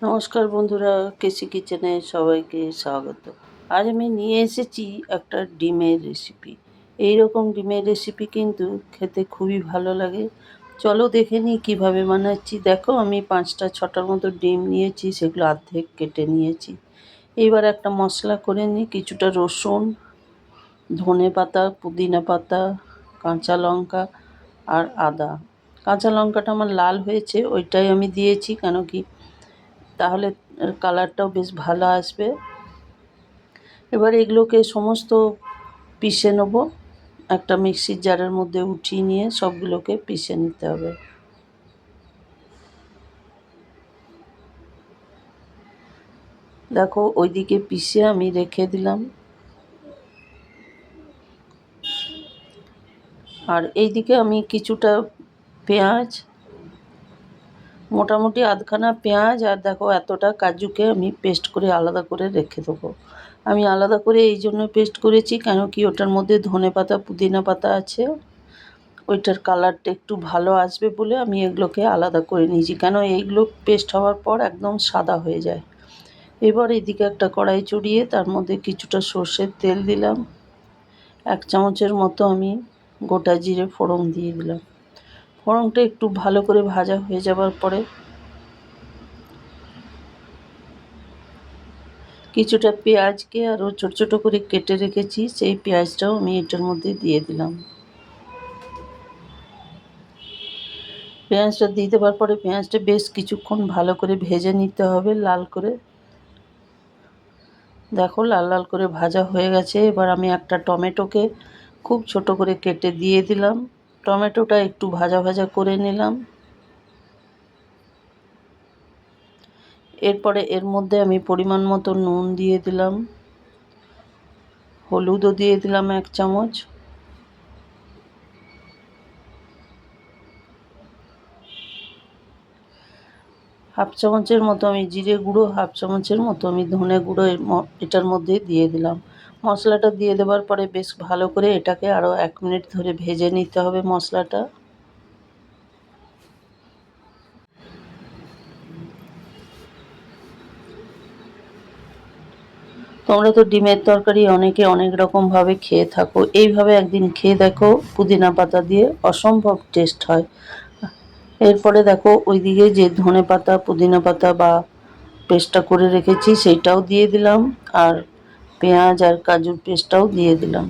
নমস্কার বন্ধুরা, কেসি কিচেনে সবাইকে স্বাগত। আজ আমি নিয়ে এসেছি একটা ডিমের রেসিপি। এই রকম ডিমের রেসিপি কিন্তু খেতে খুবই ভালো লাগে। চলো দেখে নিই কীভাবে বানাচ্ছি। দেখো, আমি 5-6টার মতো ডিম নিয়েছি, সেগুলো অর্ধেক কেটে নিয়েছি। এবার একটা মশলা করে নিই। কিছুটা রসুন, ধনে পাতা, পুদিনা পাতা, কাঁচা লঙ্কা আর আদা। কাঁচা লঙ্কাটা আমার লাল হয়েছে, ওইটাই আমি দিয়েছি, কেন কি তাহলে কালারটাও বেশ ভালো আসবে। এবার এগুলোকে সমস্ত পিষে নেব। একটা মিক্সির জারের মধ্যে উঠিয়ে নিয়ে সবগুলোকে পিষে নিতে হবে। দেখো, ওইদিকে পিষে আমি রেখে দিলাম। আর এইদিকে আমি কিছুটা পেঁয়াজ, মোটামুটি আধখানা পেঁয়াজ আর দেখো এতটা কাজুকে আমি পেস্ট করে আলাদা করে রেখে দেবো। আমি আলাদা করে এই জন্য পেস্ট করেছি, কেন কি ওটার মধ্যে ধনে পাতা, পুদিনা পাতা আছে, ওইটার কালারটা একটু ভালো আসবে বলে আমি এগুলোকে আলাদা করে নিয়েছি, কেন এইগুলো পেস্ট হওয়ার পর একদম সাদা হয়ে যায়। এবার এদিকে একটা কড়াই চড়িয়ে তার মধ্যে কিছুটা সর্ষের তেল দিলাম। 1 চামচের মতো আমি গোটা জিরে ফোড়ন দিয়ে দিলাম। ফোড়নটা একটু ভালো করে ভাজা হয়ে যাবার পরে কিছুটা পেঁয়াজকে আরও ছোটো ছোটো করে কেটে রেখেছি, সেই পেঁয়াজটাও আমি এটার মধ্যে দিয়ে দিলাম। পেঁয়াজটা দিয়ে দেওয়ার পরে পেঁয়াজটা বেশ কিছুক্ষণ ভালো করে ভেজে নিতে হবে লাল করে। দেখো, লাল লাল করে ভাজা হয়ে গেছে। এবার আমি একটা টমেটোকে খুব ছোট করে কেটে দিয়ে দিলাম। টমেটোটা একটু ভাজা ভাজা করে নিলাম। এরপরে এর মধ্যে আমি পরিমাণ মতো নুন দিয়ে দিলাম, হলুদও দিয়ে দিলাম 1 চামচ, হাফ চামচের মতো আমি জিরে গুঁড়ো, হাফ চামচের মতো আমি ধনে গুঁড়ো এটার মধ্যে দিয়ে দিলাম। মশলাটা দিয়ে দেওয়ার পরে বেশ ভালো করে এটাকে আরও 1 মিনিট ধরে ভেজে নিতে হবে মশলাটা। তোমরা তো ডিমের তরকারি অনেকে অনেক রকমভাবে খেয়ে থাকো, এইভাবে একদিন খেয়ে দেখো, পুদিনা পাতা দিয়ে অসম্ভব টেস্ট হয়। এরপরে দেখো, ওইদিকে যে ধনে পাতা, পুদিনা পাতা বা পেস্টটা করে রেখেছি সেইটাও দিয়ে দিলাম, আর পেঁয়াজ আর কাজুর পেস্টটাও দিয়ে দিলাম।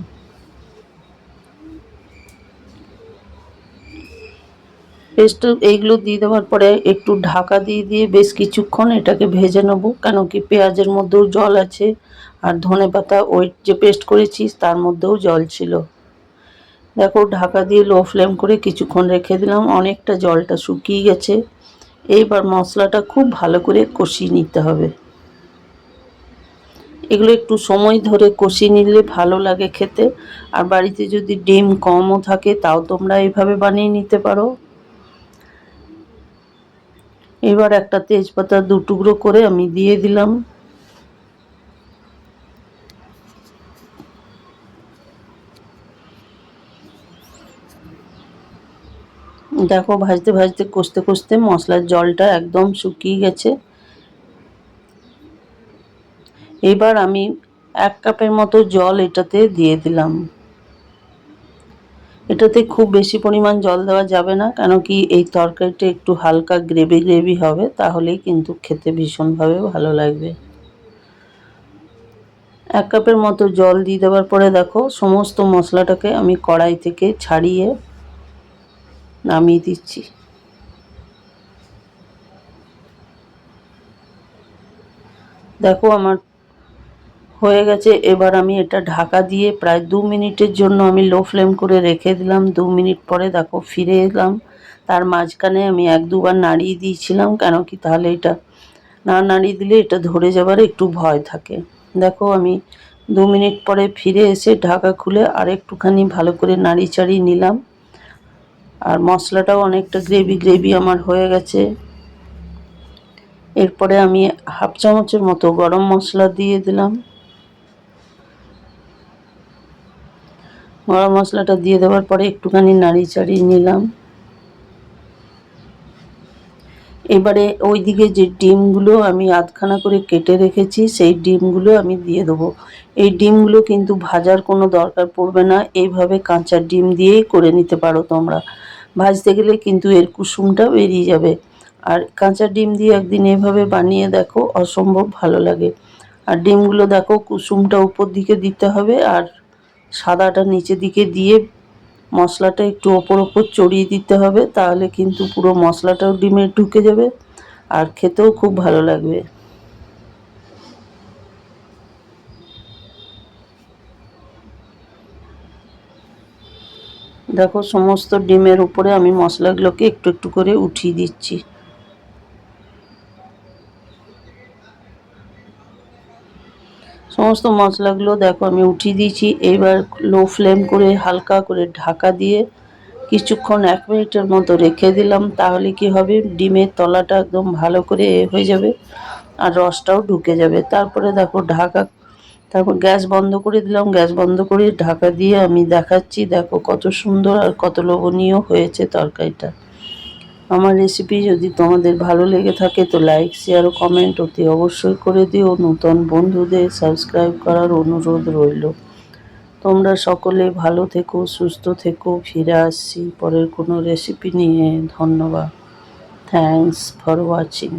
পেস্ট এইগুলো দিয়ে দেওয়ার পরে একটু ঢাকা দিয়ে দিয়ে বেশ কিছুক্ষণ এটাকে ভেজে নেব, কেন কি পেঁয়াজের মধ্যেও জল আছে আর ধনে পাতা ওই যে পেস্ট করেছি তার মধ্যেও জল ছিল। দেখো, ঢাকা দিয়ে লো ফ্লেম করে কিছুক্ষণ রেখে দিলাম, অনেকটা জলটা শুকিয়ে গেছে। এইবার মশলাটা খুব ভালো করে কষিয়ে নিতে হবে। এগুলো একটু সময় ধরে কষিয়ে নিলে ভালো লাগে খেতে। আর বাড়িতে যদি ডিম কমও থাকে তাও তোমরা এইভাবে বানিয়ে নিতে পারো। এবার একটা তেজপাতা 2 টুকরো করে আমি দিয়ে দিলাম। দেখো, ভাজতে ভাজতে কষতে কষতে মশলার জলটা একদম শুকিয়ে গেছে। এবার আমি 1 কাপের মতো জল এটাতে দিয়ে দিলাম। এটাতে খুব বেশি পরিমাণ জল দেওয়া যাবে না, কেন কি এই তরকারিটা একটু হালকা গ্রেভি গ্রেভি হবে, তাহলেই কিন্তু খেতে ভীষণভাবে ভালো লাগবে। 1 কাপের মতো জল দিয়ে দেওয়ার পরে দেখো, সমস্ত মশলাটাকে আমি কড়াই থেকে ছাড়িয়ে নামিয়ে দিচ্ছি। দেখো, আমার হয়ে গেছে। এবার আমি এটা ঢাকা দিয়ে প্রায় 2 মিনিটের জন্য আমি লো ফ্লেম করে রেখে দিলাম। 2 মিনিট পরে দেখো ফিরে এলাম। তার মাঝখানে আমি 1-2 বার নাড়িয়ে দিয়েছিলাম, কেন কি তাহলে এটা না নাড়িয়ে দিলে এটা ধরে যাবার একটু ভয় থাকে। দেখো, আমি 2 মিনিট পরে ফিরে এসে ঢাকা খুলে আর একটুখানি ভালো করে নাড়িয়ে চাড়িয়ে নিলাম। আর মশলাটাও অনেকটা গ্রেভি গ্রেভি আমার হয়ে গেছে। এরপরে আমি হাফ চামচের মতো গরম মশলা দিয়ে দিলাম। গরম মশলাটা দিয়ে দেওয়ার পরে একটুখানি নাড়িয়ে চাড়িয়ে নিলাম। এবারে ওইদিকে যে ডিমগুলো আমি আধখানা করে কেটে রেখেছি সেই ডিমগুলো আমি দিয়ে দেবো। এই ডিমগুলো কিন্তু ভাজার কোনো দরকার পড়বে না, এইভাবে কাঁচা ডিম দিয়েই করে নিতে পারো তোমরা। ভাজতে গেলে কিন্তু এর কুসুমটা বেরিয়ে যাবে। আর কাঁচা ডিম দিয়ে একদিন এভাবে বানিয়ে দেখো, অসম্ভব ভালো লাগে। আর ডিমগুলো দেখো কুসুমটা উপর দিকে দিতে হবে আর সাদাটা নিচের দিকে দিয়ে মশলাটা একটু ওপর ওপর চড়িয়ে দিতে হবে, তাহলে কিন্তু পুরো মশলাটাও ডিমে ঢুকে যাবে আর খেতেও খুব ভালো লাগবে। দেখো সমস্ত ডিমের উপরে আমি মশলাগুলোকে একটু একটু করে উঠিয়ে দিচ্ছি। সমস্ত মশলাগুলো দেখো আমি উঠিয়ে দিয়েছি। এইবার লো ফ্লেম করে হালকা করে ঢাকা দিয়ে কিছুক্ষণ 1 মিনিটের মতো রেখে দিলাম, তাহলে কি হবে, ডিমের তলাটা একদম ভালো করে হয়ে যাবে আর রসটাও ঢুকে যাবে। তারপরে দেখো তারপর গ্যাস বন্ধ করে দিলাম। গ্যাস বন্ধ করে ঢাকা দিয়ে আমি দেখাচ্ছি, দেখো কত সুন্দর আর কত লোভনীয় হয়েছে তরকারিটা। আমার রেসিপি যদি তোমাদের ভালো লেগে থাকে তো লাইক, শেয়ার ও কমেন্ট অতি অবশ্যই করে দিও। নতুন বন্ধুদের সাবস্ক্রাইব করার অনুরোধ রইল। তোমরা সকলে ভালো থেকো, সুস্থ থেকো। ফিরে আসছি পরের কোনো রেসিপি নিয়ে। ধন্যবাদ। Thanks for watching.